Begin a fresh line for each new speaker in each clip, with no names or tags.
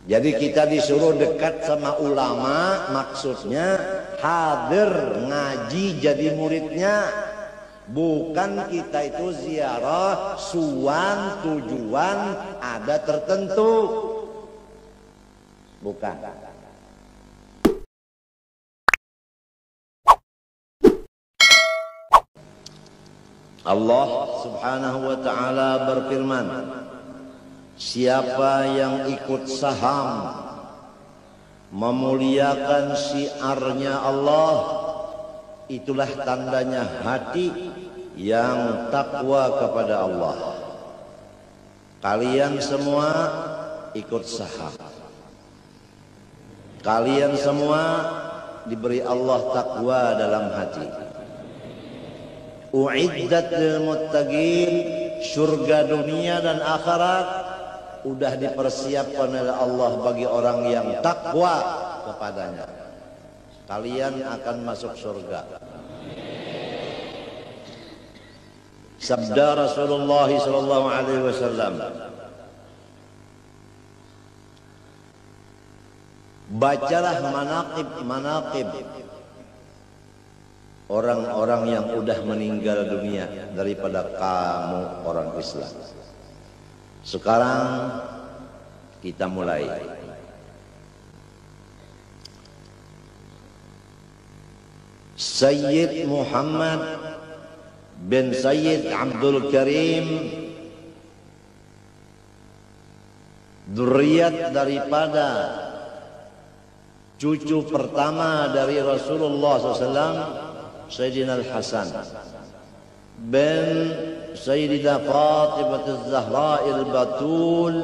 Jadi kita disuruh dekat sama ulama, maksudnya hadir ngaji jadi muridnya. Bukan kita itu ziarah suan tujuan ada tertentu. Bukan. Allah Subhanahu wa ta'ala berfirman, siapa yang ikut saham memuliakan syiarnya Allah, itulah tandanya hati yang takwa kepada Allah. Kalian semua ikut saham. Kalian semua diberi Allah takwa dalam hati. Uiddat lil muttaqin, surga dunia dan akhirat udah dipersiapkan oleh Allah bagi orang yang takwa kepadanya. Kalian akan masuk surga. Sabda Rasulullah sallallahu alaihi wasallam, bacalah manaqib orang-orang yang udah meninggal dunia daripada kamu orang Islam. Sekarang kita mulai. Sayyid Muhammad bin Sayyid Abdul Karim, dzurriyyat daripada cucu pertama dari Rasulullah SAW, Sayyidina Al-Hasan bin Sayyidah Fatimah Az-Zahra Al-Batul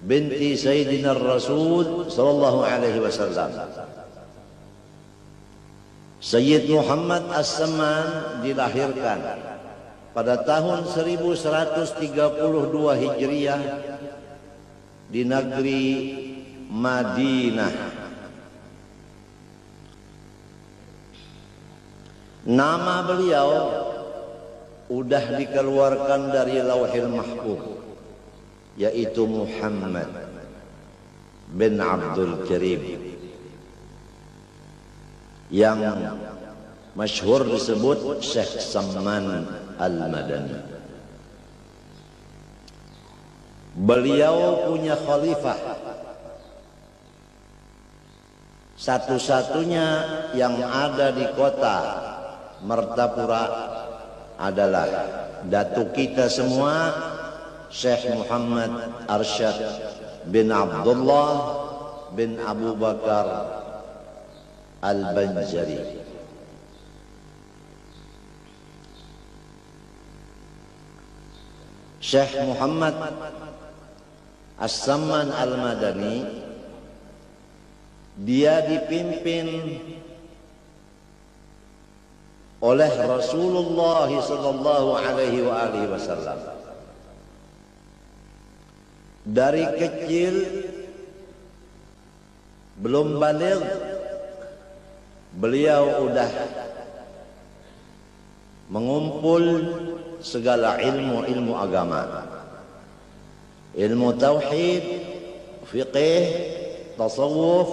binti Sayyidina Rasul sallallahu alaihi wasallam. Sayyid Muhammad As-Samman dilahirkan pada tahun 1132 Hijriah di negeri Madinah. Nama beliau udah dikeluarkan dari Lauhil Mahfuz, yaitu Muhammad bin Abdul Karim, yang masyhur disebut Syekh Samman Al-Madani. Beliau punya khalifah, satu-satunya yang ada di kota Martapura adalah datuk kita semua, Syekh Muhammad Arsyad bin Abdullah bin Abu Bakar Al-Banjari. Syekh Muhammad As-Samman Al-Madani, dia dipimpin oleh Rasulullah sallallahu alaihi wasallam. Dari kecil belum baligh, beliau udah mengumpul segala ilmu agama, ilmu tauhid, fiqih, tasawuf,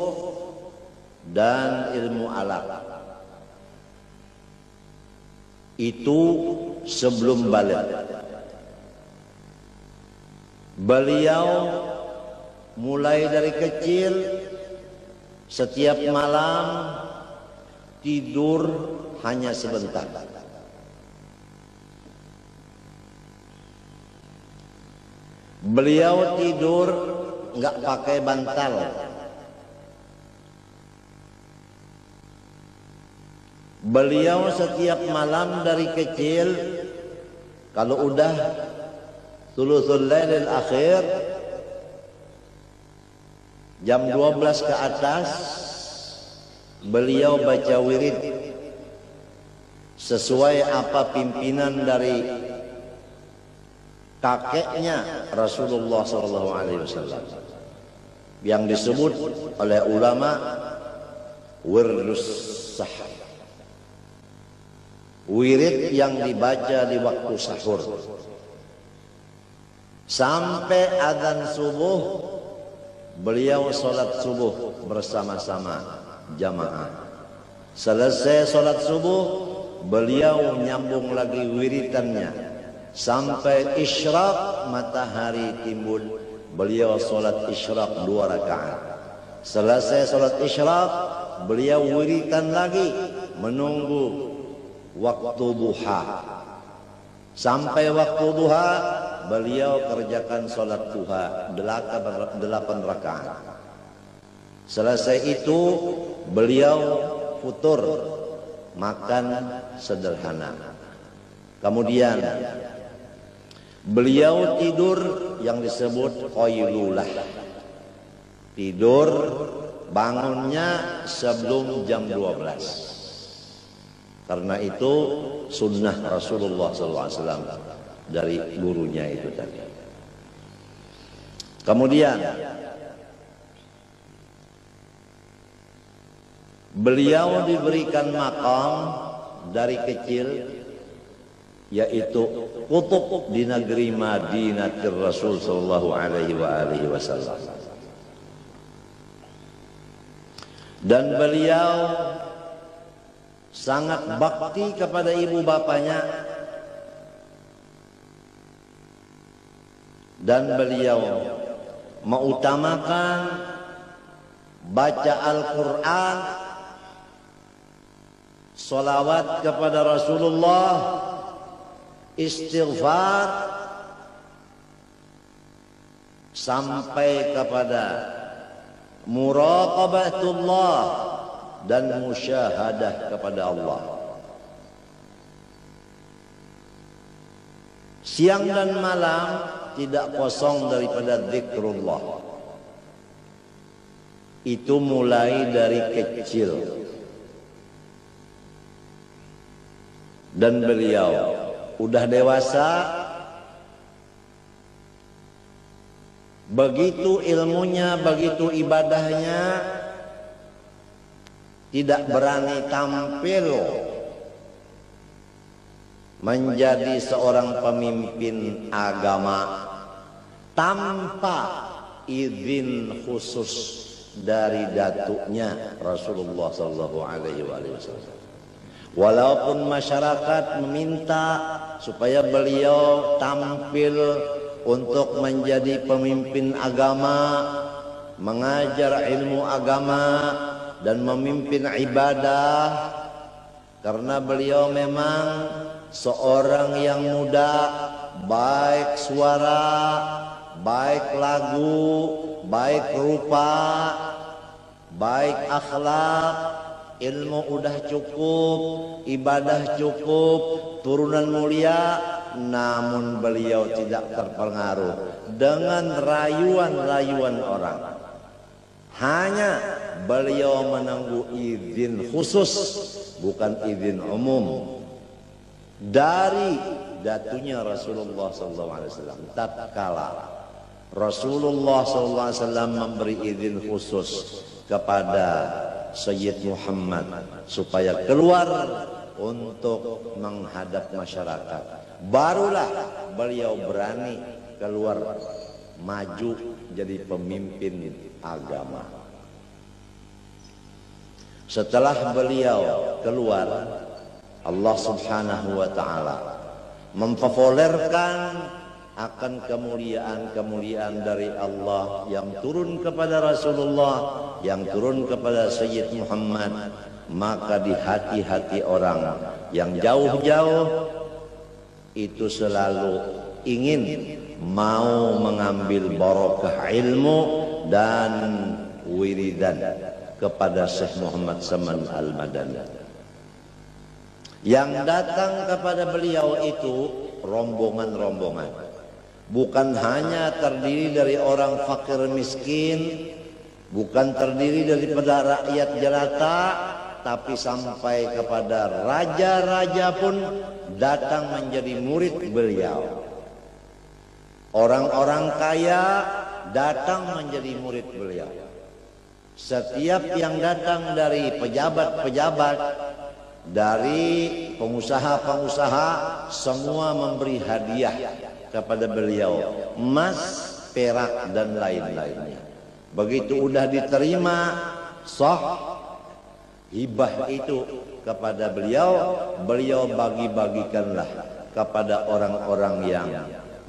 dan ilmu alaq. Itu sebelum balik. Beliau mulai dari kecil setiap malam tidur hanya sebentar. Beliau tidur nggak pakai bantal. Beliau setiap malam dari kecil, kalau udah thuluthul lailil akhir, jam 12 ke atas, beliau baca wirid sesuai apa pimpinan dari kakeknya Rasulullah SAW, yang disebut oleh ulama wirdus sahur, wirid yang dibaca di waktu sahur sampai azan subuh. beliau sholat subuh bersama-sama jamaah. Selesai sholat subuh, beliau nyambung lagi wiritannya sampai isyraq matahari timbul. Beliau sholat isyraq 2 rakaat. Selesai sholat isyraq, beliau wiritan lagi menunggu waktu duha. Sampai waktu duha, beliau kerjakan sholat duha 8 rakaat. Selesai itu, beliau futur, makan sederhana. Kemudian beliau tidur yang disebut qailulah. Tidur bangunnya sebelum jam 12. Karena itu sunnah Rasulullah SAW dari gurunya itu tadi. Kemudian beliau diberikan maqam dari kecil, yaitu kutub di negeri Madinatul Rasul sallallahu alaihi wasallam. Dan beliau sangat bakti kepada ibu bapanya, dan beliau mengutamakan baca Al-Quran, salawat kepada Rasulullah, istighfar, sampai kepada muraqabatullah dan musyahadah kepada Allah. Siang dan malam tidak kosong daripada zikrullah. Itu mulai dari kecil. Dan beliau udah dewasa, begitu ilmunya, begitu ibadahnya, tidak berani tampil menjadi seorang pemimpin agama tanpa izin khusus dari datuknya Rasulullah sallallahu alaihi wasallam. Walaupun masyarakat meminta supaya beliau tampil untuk menjadi pemimpin agama, mengajar ilmu agama dan memimpin ibadah, karena beliau memang seorang yang muda, baik suara, baik lagu, baik rupa, baik akhlak, ilmu udah cukup, ibadah cukup, turunan mulia, namun beliau tidak terpengaruh dengan rayuan-rayuan orang. Hanya beliau menunggu izin khusus, bukan izin umum, dari datunya Rasulullah SAW. Tatkala Rasulullah SAW memberi izin khusus kepada Sayyid Muhammad supaya keluar untuk menghadap masyarakat, barulah beliau berani keluar maju jadi pemimpin agama. Setelah beliau keluar, Allah Subhanahu wa taala mempopulerkan akan kemuliaan-kemuliaan dari Allah yang turun kepada Rasulullah, yang turun kepada Sayyid Muhammad. Maka di hati-hati orang yang jauh-jauh itu selalu ingin mau mengambil barokah ilmu dan wiridan kepada Syekh Muhammad Saman Al-Madani. Yang datang kepada beliau itu rombongan-rombongan, bukan hanya terdiri dari orang fakir miskin, bukan terdiri daripada rakyat jelata, tapi sampai kepada raja-raja pun datang menjadi murid beliau. Orang-orang kaya datang menjadi murid beliau. Setiap yang datang dari pejabat-pejabat, dari pengusaha-pengusaha, semua memberi hadiah kepada beliau, emas, perak dan lain-lainnya. Begitu udah diterima sah hibah itu kepada beliau, beliau bagi-bagikanlah kepada orang-orang yang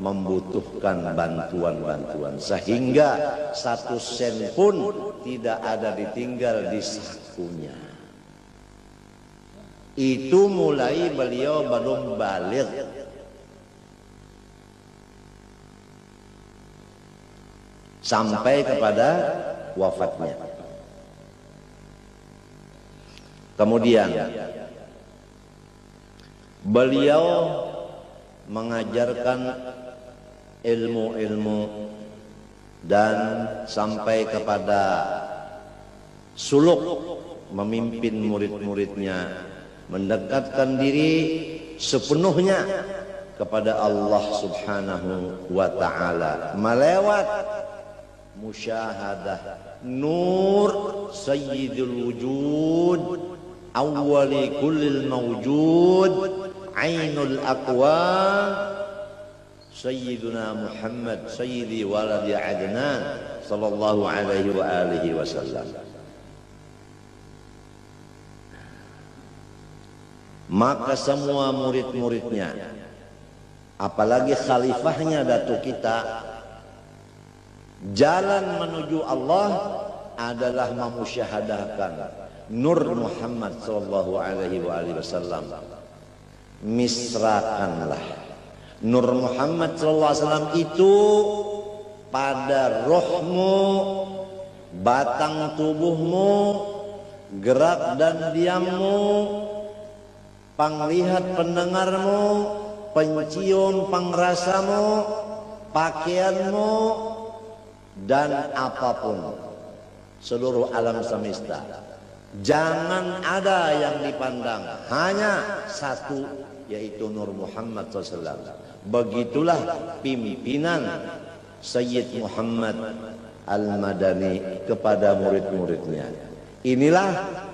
membutuhkan bantuan-bantuan, sehingga 1 sen pun tidak ada ditinggal di sakunya. Itu mulai beliau belum balik. Sampai kepada wafatnya. Kemudian beliau mengajarkan ilmu-ilmu dan sampai kepada suluk memimpin murid-muridnya mendekatkan diri sepenuhnya kepada Allah Subhanahu wa ta'ala melewat musyahadah nur sayyidul wujud awwali kullil mawjud ainul aqwan sayyiduna Muhammad sayyidi waladi Adnan sallallahu alaihi wa alihi wasallam. Maka semua murid-muridnya, apalagi khalifahnya Datuk kita, jalan menuju Allah adalah memusyahadahkan nur Muhammad sallallahu alaihi wasallam. Misrakanlah nur Muhammad sallallahu alaihi wasallam itu pada rohmu, batang tubuhmu, gerak dan diammu, panglihat pendengarmu, pencium pangrasamu, pakaianmu, dan apapun seluruh alam semesta. Jangan ada yang dipandang, hanya satu, yaitu Nur Muhammad SAW. Begitulah pimpinan Sayyid Muhammad Al-Madani kepada murid-muridnya. Inilah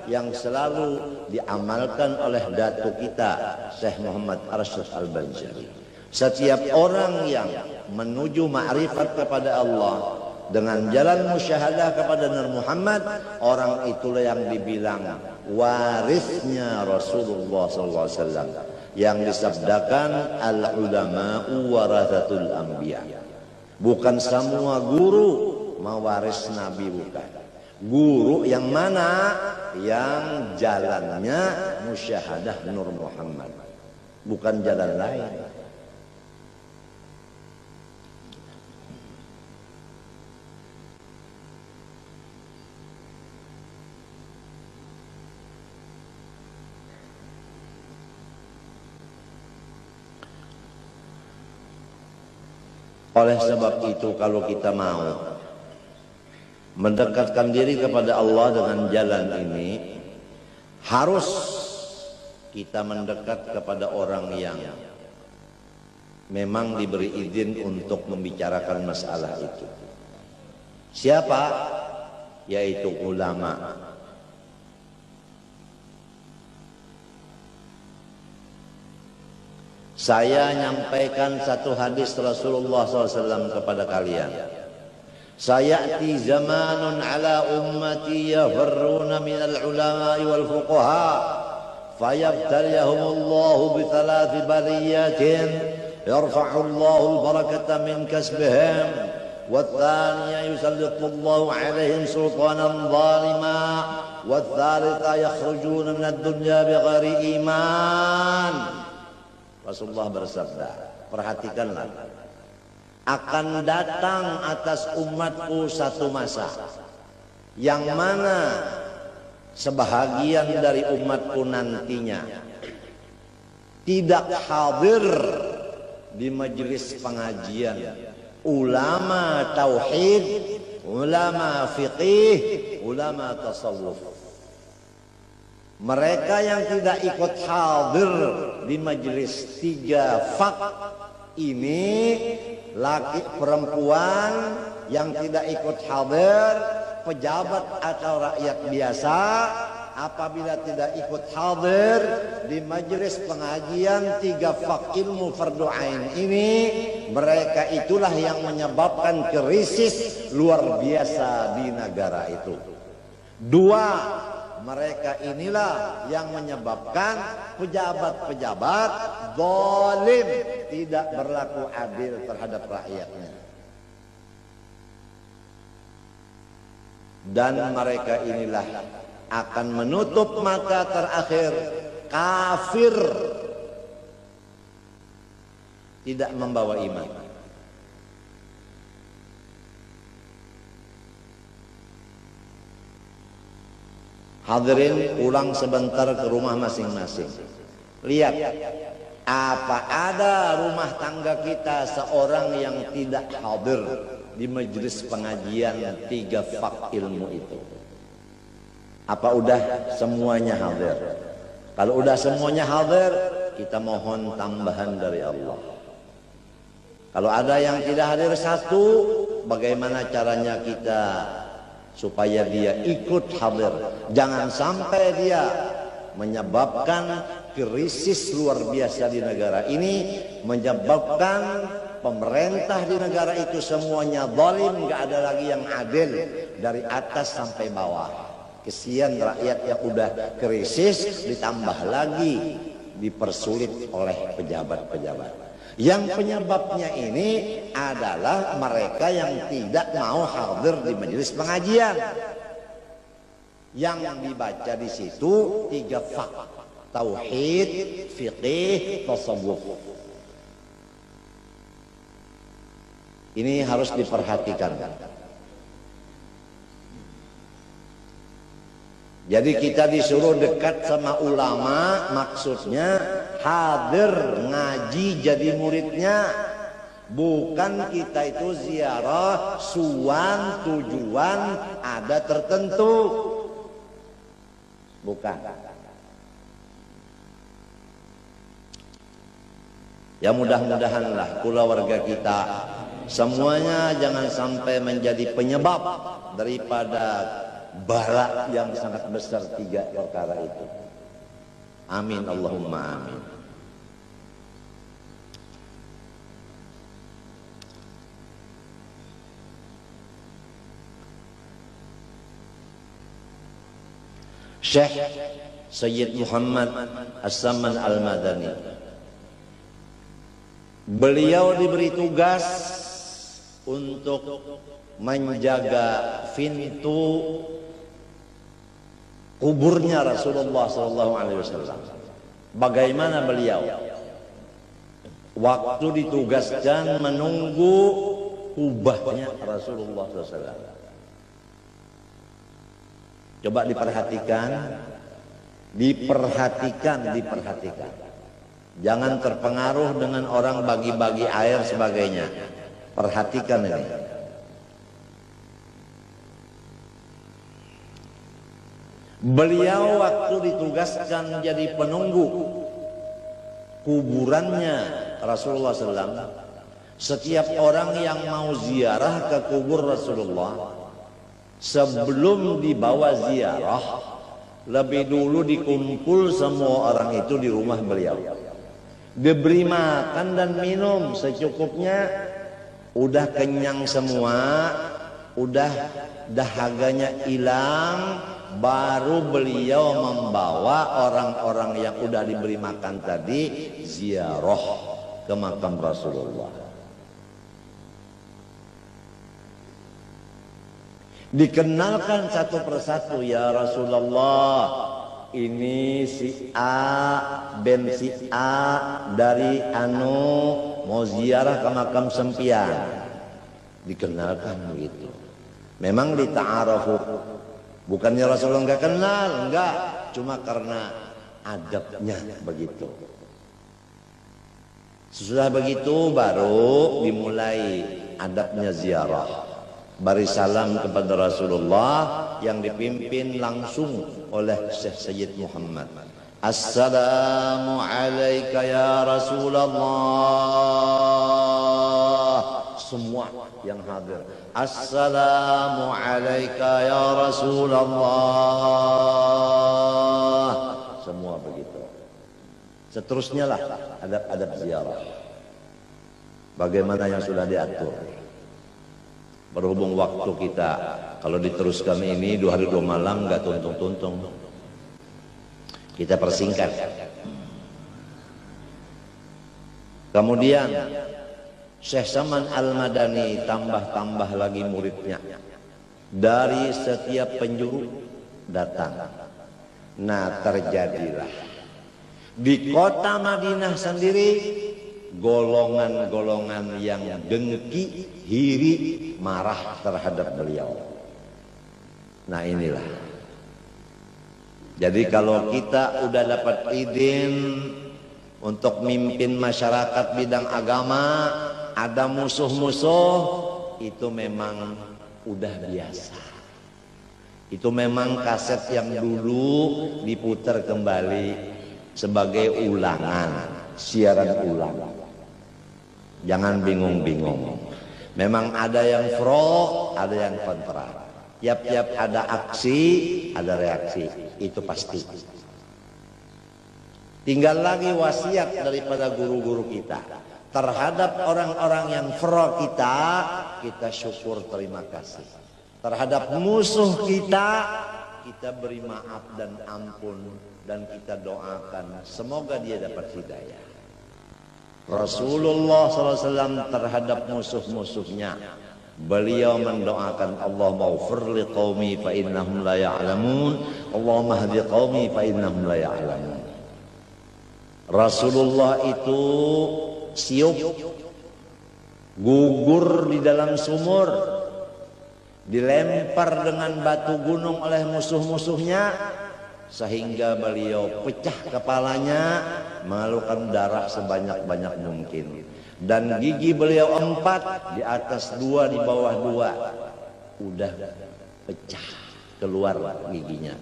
yang selalu diamalkan oleh datuk kita Syekh Muhammad Arsyad Al-Banjari. Setiap orang yang menuju ma'rifat kepada Allah dengan jalan musyahadah kepada Nur Muhammad, orang itulah yang dibilang warisnya Rasulullah SAW, yang disabdakan al-ulama'u warathatul anbiya. Bukan semua guru mewaris Nabi, bukan. Guru yang mana? Yang jalannya musyahadah Nur Muhammad, bukan jalan lain. Oleh sebab itu, kalau kita mau mendekatkan diri kepada Allah dengan jalan ini, harus kita mendekat kepada orang yang memang diberi izin untuk membicarakan masalah itu. Siapa? Yaitu ulama. Saya nyampaikan satu hadis Rasulullah SAW kepada kalian. Sayati zamanun ala ummati yafarruna minal ulama'i wal fuqaha fayabtaliyahumullahu bitalathi baliyatin yarfa'ullahu al-barakata min kasbihim والثانية يسلط الله عليهم سلطانا ظالما والثالثة يخرجون من الدنيا بغير إيمان. Rasulullah bersabda, perhatikanlah, akan datang atas umatku satu masa yang mana sebahagian dari umatku nantinya tidak hadir di majelis pengajian ulama tauhid, ulama fiqih, ulama tasawuf. Mereka yang tidak ikut hadir di majelis 3 fak ini, laki perempuan yang tidak ikut hadir, pejabat atau rakyat biasa, apabila tidak ikut hadir di majelis pengajian 3 fak ilmu fardu ain ini, mereka itulah yang menyebabkan krisis luar biasa di negara itu. Dua, mereka inilah yang menyebabkan pejabat-pejabat zalim, tidak berlaku adil terhadap rakyatnya. Dan mereka inilah akan menutup mata terakhir kafir, tidak membawa iman. Hadirin, ulang sebentar ke rumah masing-masing. Lihat, apa ada rumah tangga kita seorang yang tidak hadir di majelis pengajian 3 fak ilmu itu? Apa udah semuanya hadir? Kalau udah semuanya hadir, kita mohon tambahan dari Allah. Kalau ada yang tidak hadir satu, bagaimana caranya kita supaya dia ikut hadir? Jangan sampai dia menyebabkan krisis luar biasa di negara ini, menyebabkan pemerintah di negara itu semuanya zalim, nggak ada lagi yang adil dari atas sampai bawah. Kesian rakyat yang udah krisis, ditambah lagi dipersulit oleh pejabat-pejabat. Yang penyebabnya ini adalah mereka yang tidak mau hadir di majelis pengajian. Yang dibaca di situ 3 fak: tauhid, fiqih, tasawuf. Ini harus diperhatikan. Jadi kita disuruh dekat sama ulama, maksudnya hadir ngaji jadi muridnya. Bukan kita itu ziarah suan tujuan ada tertentu. Bukan. Ya mudah-mudahanlah keluarga kita semuanya jangan sampai menjadi penyebab daripada bala yang sangat besar 3 perkara itu. Amin Allahumma amin. Syekh Sayyid Muhammad As-Saman Al-Madani, beliau diberi tugas untuk menjaga pintu kuburnya Rasulullah SAW. Bagaimana beliau? Waktu ditugaskan menunggu kubahnya Rasulullah SAW. Coba diperhatikan, diperhatikan. Jangan terpengaruh dengan orang bagi-bagi air sebagainya. Perhatikan ini. Beliau waktu ditugaskan jadi penunggu kuburannya Rasulullah SAW, setiap orang yang mau ziarah ke kubur Rasulullah, sebelum dibawa ziarah, lebih dulu dikumpul semua orang itu di rumah beliau, diberi makan dan minum secukupnya, udah kenyang semua, udah dahaganya hilang, baru beliau membawa orang-orang yang udah diberi makan tadi ziarah ke makam Rasulullah. Dikenalkan satu persatu, ya Rasulullah, ini si A ben si A dari mau ziarah ke makam sempian. Dikenalkan begitu. Memang dita'arafu. Bukannya Rasulullah enggak kenal, enggak, cuma karena adabnya begitu. Sesudah begitu baru dimulai adabnya ziarah. Beri salam kepada Rasulullah yang dipimpin langsung oleh Syekh Sayyid Muhammad. Assalamu alayka ya Rasulullah. Semua yang hadir, assalamu alayka ya Rasulullah. Semua begitu. Seterusnya lah adab-adab ziarah. bagaimana yang sudah diatur. Berhubung waktu kita kalau diteruskan ini 2 hari 2 malam nggak tuntung-tuntung, kita persingkat. Kemudian Syekh Saman Al-Madani tambah lagi muridnya. Dari setiap penjuru datang. Nah, terjadilah di kota Madinah sendiri golongan-golongan yang dengki, iri, marah terhadap beliau. Nah, inilah. Jadi kalau kita udah dapat izin untuk mimpin masyarakat bidang agama, ada musuh-musuh, itu memang udah biasa. Itu memang kaset yang dulu diputar kembali sebagai ulangan, siaran ulang. Jangan bingung-bingung. Memang ada yang pro, ada yang kontra. Tiap-tiap ada aksi, ada reaksi. Itu pasti. Tinggal lagi wasiat daripada guru-guru kita terhadap orang-orang yang pro kita, kita syukur terima kasih. Terhadap musuh kita, kita beri maaf dan ampun dan kita doakan semoga dia dapat hidayah. Rasulullah SAW terhadap musuh-musuhnya, beliau mendoakan Allahumma ighfir li qaumi fa innahum la ya'lamun, Allahumma hdi qaumi fa innahum la ya'lamun. Rasulullah itu siup, gugur di dalam sumur, dilempar dengan batu gunung oleh musuh-musuhnya sehingga beliau pecah kepalanya, mengeluarkan darah sebanyak-banyak mungkin. Dan gigi beliau 4, di atas 2, di bawah 2, udah pecah keluar giginya.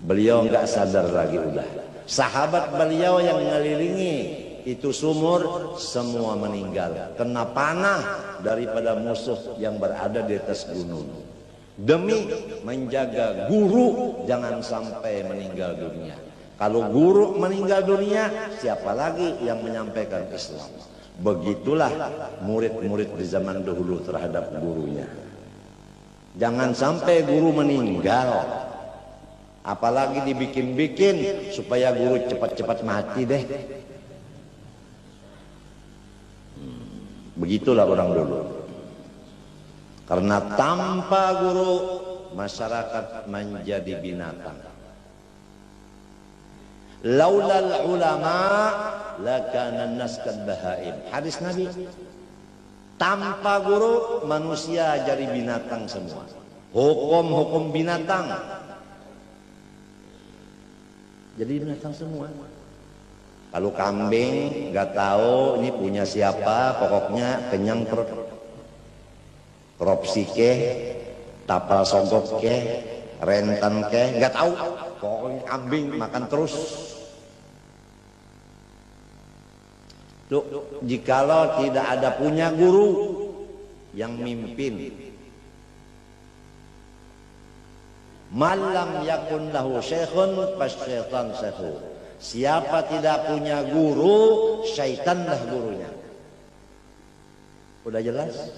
Beliau nggak sadar lagi udah. Sahabat beliau yang ngelilingi itu sumur semua meninggal, kena panah daripada musuh yang berada di atas gunung. Demi menjaga guru jangan sampai meninggal dunia. Kalau guru meninggal dunia, siapa lagi yang menyampaikan Islam? Begitulah murid-murid di zaman dahulu terhadap gurunya. Jangan sampai guru meninggal. Apalagi dibikin-bikin supaya guru cepat-cepat mati deh. Begitulah orang dulu. Karena tanpa guru masyarakat menjadi binatang. Laulal ulama lakana an-nas bahaim. Hadis Nabi. Tanpa guru manusia jadi binatang semua. Hukum-hukum binatang. Jadi binatang semua. Kalau kambing nggak tahu ini punya siapa, pokoknya kenyang perut. Kropsi ke, tapal sogok ke, rentan ke, nggak tahu. Pokoknya kambing makan terus. Tuh, jikalau tidak ada punya guru yang mimpin, malam yakun lahu syekhun fasyaitan syekhu. Siapa tidak punya guru, syaitanlah gurunya. Udah jelas?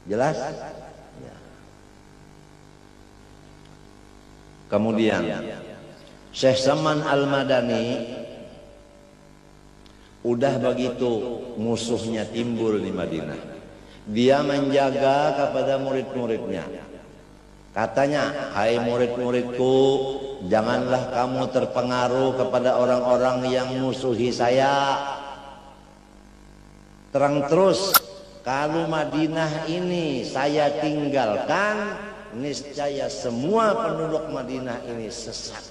Jelas? Ya. Kemudian Syekh Saman Al-Madani udah begitu musuhnya timbul di Madinah. Dia menjaga kepada murid-muridnya. Katanya, hai murid-muridku, janganlah kamu terpengaruh kepada orang-orang yang musuhi saya. Terang terus, kalau Madinah ini saya tinggalkan, niscaya semua penduduk Madinah ini sesat.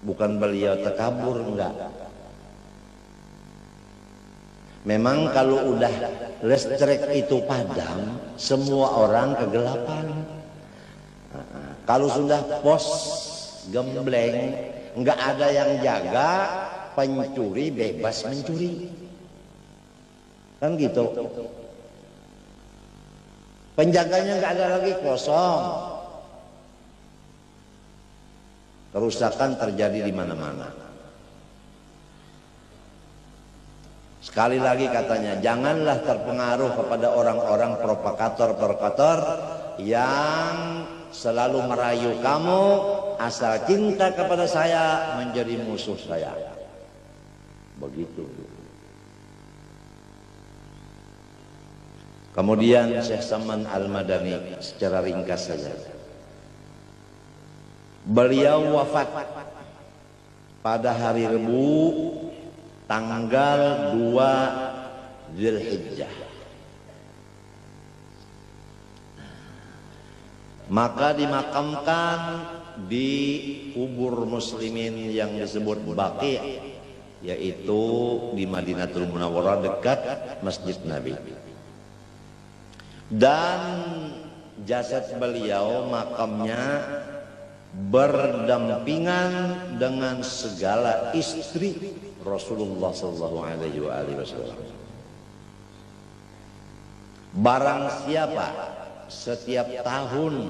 Bukan beliau takabur, enggak. Memang kalau udah listrik itu padam, semua orang kegelapan. Kalau sudah pos gembleng, nggak ada yang jaga, pencuri bebas mencuri. Kan gitu. Penjaganya nggak ada lagi, kosong. Kerusakan terjadi di mana-mana. Sekali lagi katanya, janganlah terpengaruh kepada orang-orang provokator-provokator yang selalu merayu kamu asal cinta kepada saya menjadi musuh saya. Begitu. Kemudian Syekh Saman Al-Madani secara ringkas saja. Beliau wafat pada hari Rabu tanggal 2 Zulhijjah. Maka dimakamkan di kubur muslimin yang disebut Baqi', yaitu di Madinatul Munawwarah dekat Masjid Nabi. Dan jasad beliau, makamnya berdampingan dengan segala istri Rasulullah sallallahu alaihi wasallam. Barang siapa setiap tahun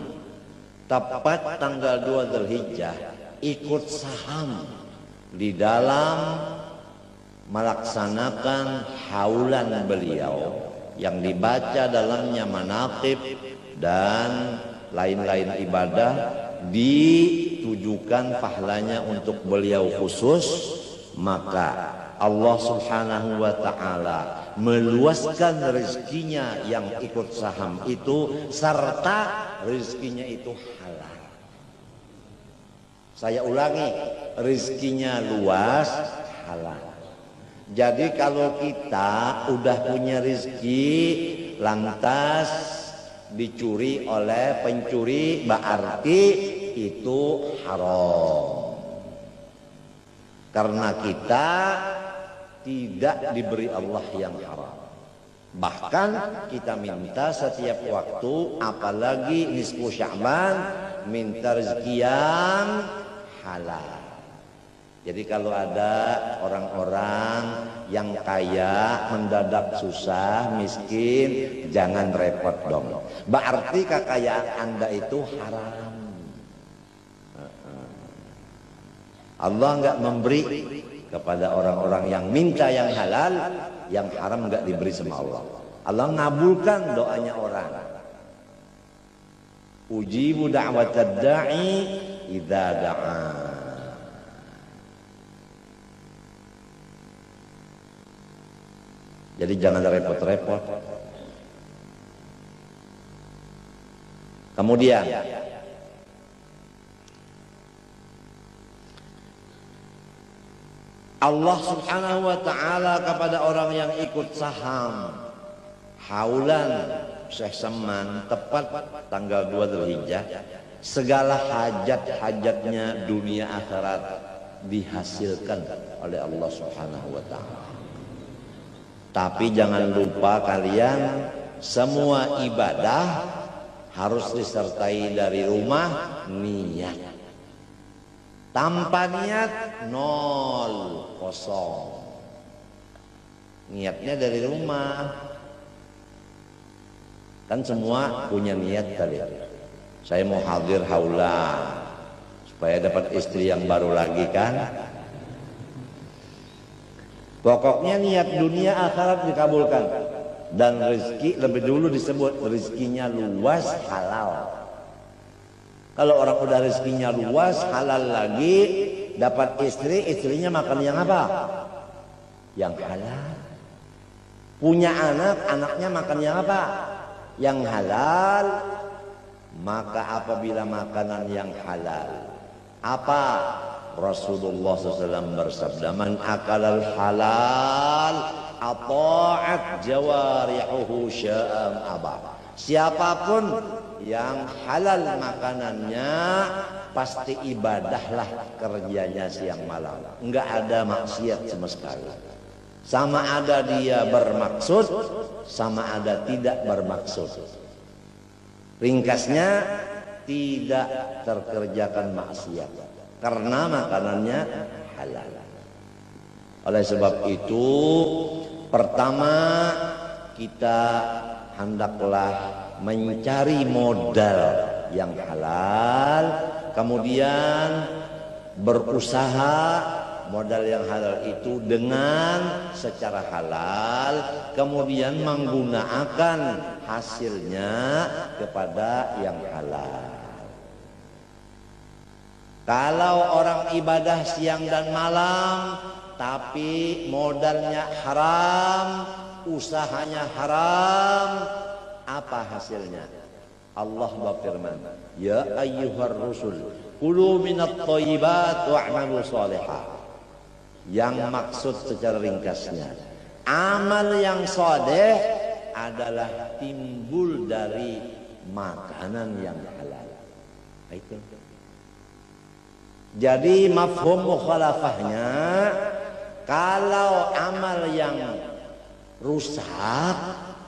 tepat tanggal 2 Dzulhijjah ikut saham di dalam melaksanakan haulan beliau yang dibaca dalamnya manaqib dan lain-lain ibadah, ditujukan pahalanya untuk beliau khusus, maka Allah Subhanahu wa ta'ala meluaskan rezekinya yang ikut saham itu, serta rezekinya itu halal. Saya ulangi, rezekinya luas, halal. Jadi kalau kita udah punya rezeki lantas dicuri oleh pencuri, berarti itu haram. Karena kita tidak diberi Allah yang haram. Bahkan kita minta setiap waktu, apalagi nisfu Sya'ban, minta rezeki yang halal. Jadi kalau ada orang-orang yang kaya mendadak susah, miskin, jangan repot dong. Berarti kekayaan Anda itu haram. Allah enggak memberi kepada orang-orang yang minta yang halal, yang haram enggak diberi sama Allah. Allah ngabulkan doanya orang. Ujibu da'watad da'i idza da'a. Jadi jangan repot-repot. Kemudian Allah Subhanahu wa ta'ala kepada orang yang ikut saham haulan Syekh Saman tepat tanggal 2 Dzulhijjah, segala hajat-hajatnya dunia akhirat dihasilkan oleh Allah Subhanahu wa ta'ala. Tapi jangan lupa kalian, semua ibadah harus disertai dari rumah niat. Tanpa niat nol, kosong. Niatnya dari rumah. Kan semua punya niat tadi. Saya mau hadir haulan supaya dapat istri yang baru lagi kan. Pokoknya niat dunia akhirat dikabulkan. Dan rezeki lebih dulu disebut rezekinya luas, halal. Kalau orang udah rezekinya luas, halal lagi, dapat istri, istrinya makan yang apa? Yang halal. Punya anak, anaknya makan yang apa? Yang halal. Maka apabila makanan yang halal, apa? Rasulullah SAW bersabda, man akalal halal ata'at jawarihuhu sya'am abah. Siapapun yang halal makanannya, pasti ibadahlah kerjanya siang malam. Enggak ada maksiat sama sekali. Sama ada dia bermaksud, sama ada tidak bermaksud. Ringkasnya, tidak terkerjakan maksiat karena makanannya halal. Oleh sebab itu, pertama kita hendaklah mencari modal yang halal, kemudian berusaha modal yang halal itu dengan secara halal, kemudian menggunakan hasilnya kepada yang halal. Kalau orang ibadah siang dan malam tapi modalnya haram, usahanya haram, apa hasilnya? Allah berfirman, ya ayyuhar rusul kulu minat thayyibat wa'malu sholihah. Yang maksud secara ringkasnya, amal yang sholeh adalah timbul dari makanan yang halal. Itu. Jadi mafhum mukhalafahnya, kalau amal yang rusak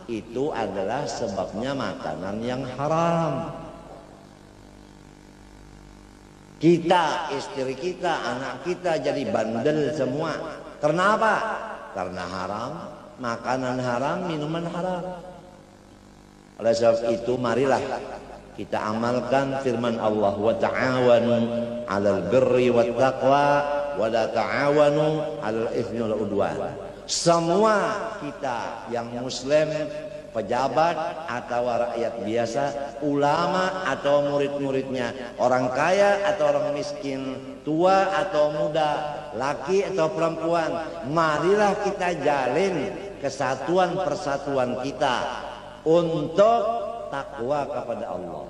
itu adalah sebabnya makanan yang haram. Kita, istri kita, anak kita jadi bandel semua. Kenapa? Karena haram, makanan haram, minuman haram. Oleh sebab itu marilah kita amalkan firman Allah, wa ta'awanu 'alal birri wat taqwa wa la ta'awanu 'alal itsmi wal 'udwan. Semua kita yang muslim, pejabat atau rakyat biasa, ulama atau murid-muridnya, orang kaya atau orang miskin, tua atau muda, laki atau perempuan, marilah kita jalin kesatuan persatuan kita untuk takwa kepada Allah.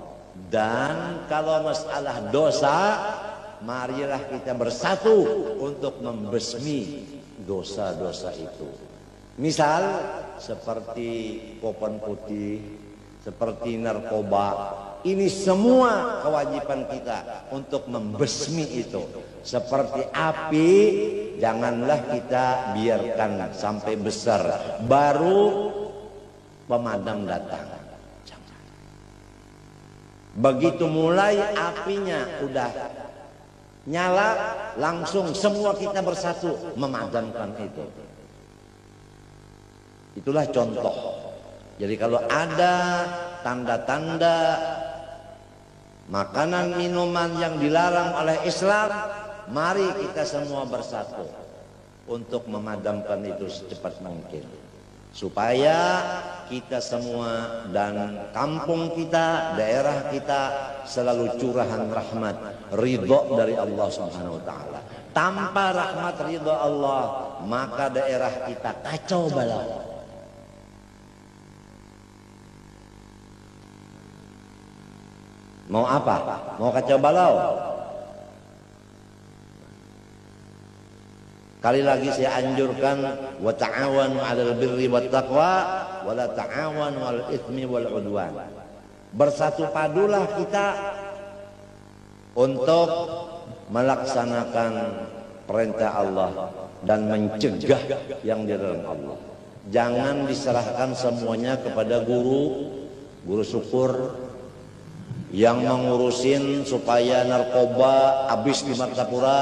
Dan kalau masalah dosa, marilah kita bersatu untuk membesmi dosa-dosa itu. Misal seperti kopan putih, seperti narkoba, ini semua kewajiban kita untuk membesmi itu. Seperti api, janganlah kita biarkan sampai besar baru pemadam datang. Begitu mulai apinya udah nyala, langsung semua kita bersatu memadamkan itu. Itulah contoh. Jadi kalau ada tanda-tanda makanan minuman yang dilarang oleh Islam, mari kita semua bersatu untuk memadamkan itu secepat mungkin, supaya kita semua dan kampung kita, daerah kita selalu curahan rahmat, ridho dari Allah Subhanahu wa taala. Tanpa rahmat ridho Allah, maka daerah kita kacau balau. Mau apa? Mau kacau balau? Kali lagi saya anjurkan, wa ta'awanu 'alal birri wat taqwa wa la ta'awanu 'alal itsmi wal 'udwan. Bersatu padulah kita untuk melaksanakan perintah Allah dan mencegah yang dilarang Allah. Jangan diserahkan semuanya kepada guru syukur yang mengurusin supaya narkoba habis di Martapura,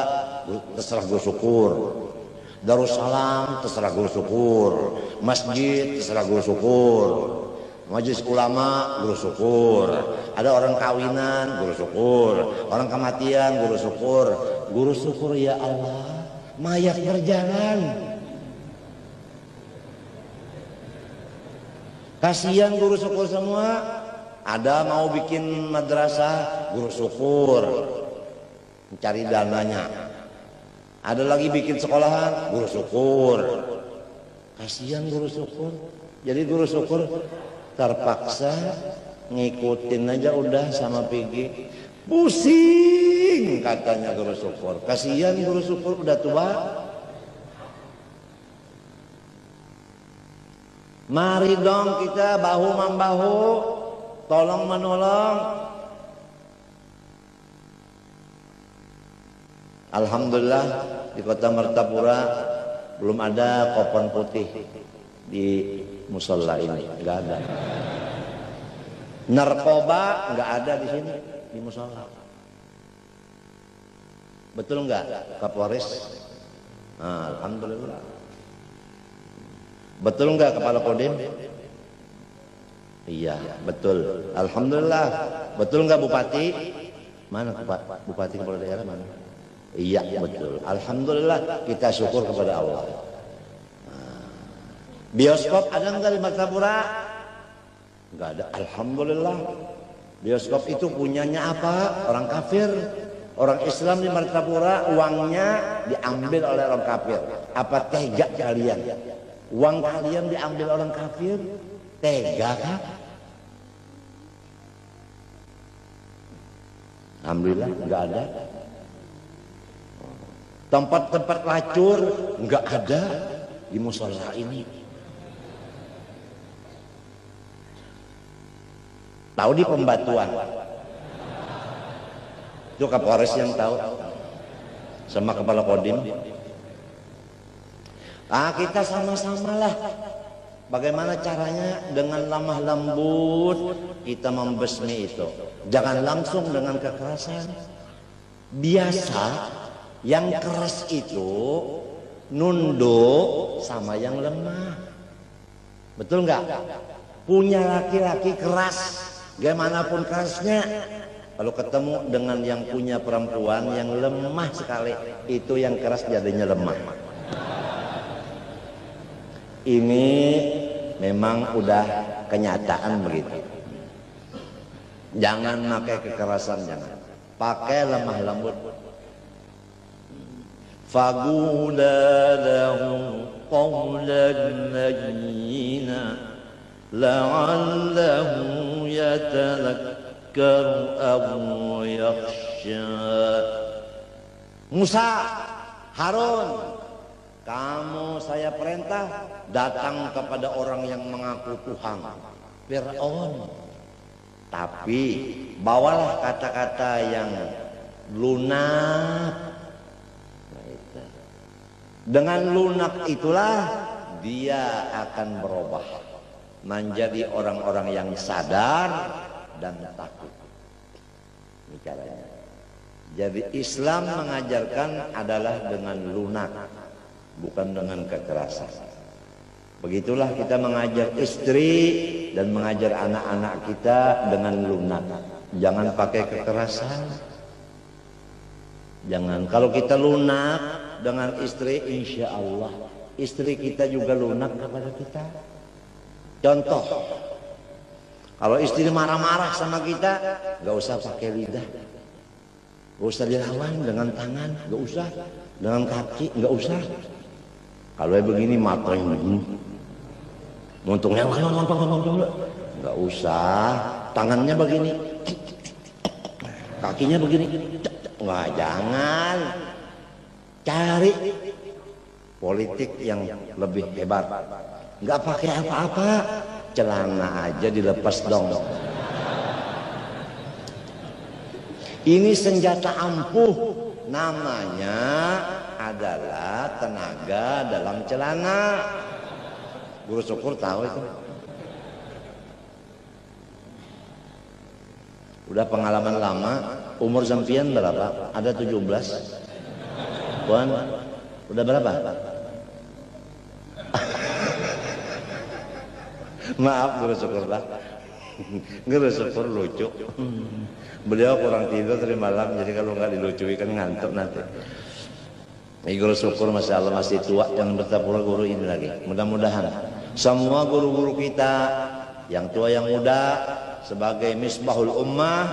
terserah guru syukur. Darussalam terserah guru syukur, masjid terserah guru syukur, majelis ulama guru syukur, ada orang kawinan guru syukur, orang kematian guru syukur. Ya Allah, mayat berjalan, kasihan guru syukur semua. Ada mau bikin madrasah guru syukur, mencari dananya. Ada lagi bikin sekolahan guru syukur, kasihan guru syukur. Jadi guru syukur terpaksa ngikutin aja udah sama pergi, pusing katanya guru syukur. Kasihan guru syukur udah tua. Mari dong kita bahu membahu, tolong menolong. Alhamdulillah di kota Martapura belum ada kopan putih di musola ini, nggak ada. Narkoba nggak ada di sini di musola. Betul nggak, Kapolres? Nah, alhamdulillah. Betul nggak Kepala Kodim? Iya, betul. Alhamdulillah. Betul nggak Bupati? Mana Bupati kepala daerah mana? Iya betul. Alhamdulillah kita syukur kepada Allah. Bioskop ada nggak di Martapura? Nggak ada. Alhamdulillah. Bioskop itu punyanya apa? Orang kafir. Orang Islam di Martapura uangnya diambil oleh orang kafir. Apa tega kalian? Uang kalian diambil orang kafir? Tega kan? Alhamdulillah nggak ada. Tempat-tempat lacur nggak ada di musola ini. Tahu di Pembatuan. Itu Kapolres yang tahu. Sama Kepala Kodim. Kita sama-samalah. Bagaimana caranya dengan lemah lembut kita membesmi itu. Jangan langsung dengan kekerasan. Biasa yang keras itu nunduk sama yang lemah. Betul nggak? Punya laki-laki keras, gimana pun kerasnya, kalau ketemu dengan yang punya perempuan yang lemah sekali, itu yang keras jadinya lemah. Ini memang udah kenyataan begitu. Jangan pakai kekerasan, jangan. Pakai lemah lembut. Faqula lahu qawlan layyina la'allahu yatadhakkaru aw yakhsha. Musa, Harun, kamu saya perintah datang kepada orang yang mengaku Tuhan, Fir'aun. Tapi bawalah kata-kata yang lunak. Dengan lunak itulah dia akan berubah menjadi orang-orang yang sadar dan takut. Ini caranya. Jadi Islam mengajarkan adalah dengan lunak, bukan dengan kekerasan. Begitulah kita mengajar istri dan mengajar anak-anak kita dengan lunak. Jangan pakai kekerasan. Jangan. Kalau kita lunak dengan istri, insya Allah istri kita juga lunak kepada kita. Contoh, kalau istri marah-marah sama kita, gak usah pakai lidah, gak usah dilawan dengan tangan, gak usah dengan kaki, gak usah. Kalau begini mata yang begini, untungnya nggak usah. Tangannya begini, kakinya begini, nggak, jangan. Cari politik yang lebih hebat. Nggak pakai apa-apa, celana aja dilepas dong. Ini senjata ampuh, namanya adalah tenaga dalam celana. Guru syukur tahu itu. Udah pengalaman lama. Umur sampian berapa? Ada 17. Puan, udah berapa? Maaf guru syukur lah. Guru syukur lucu. Beliau kurang tidur tadi malam, jadi kalau nggak dilucui kan ngantuk nanti. Guru syukur Masya Allah masih tua, yang bertapura guru ini lagi. Mudah-mudahan semua guru-guru kita yang tua yang muda sebagai misbahul ummah,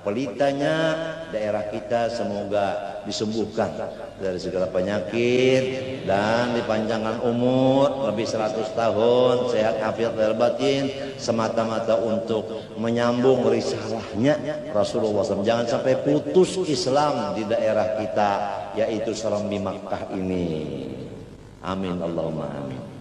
pelitanya daerah kita semoga disembuhkan dari segala penyakit dan dipanjangkan umur lebih 100 tahun, sehat afiat lahir batin, semata-mata untuk menyambung risalahnya Rasulullah SAW. Jangan sampai putus Islam di daerah kita, yaitu Serambi Makkah ini. Amin Allahumma amin.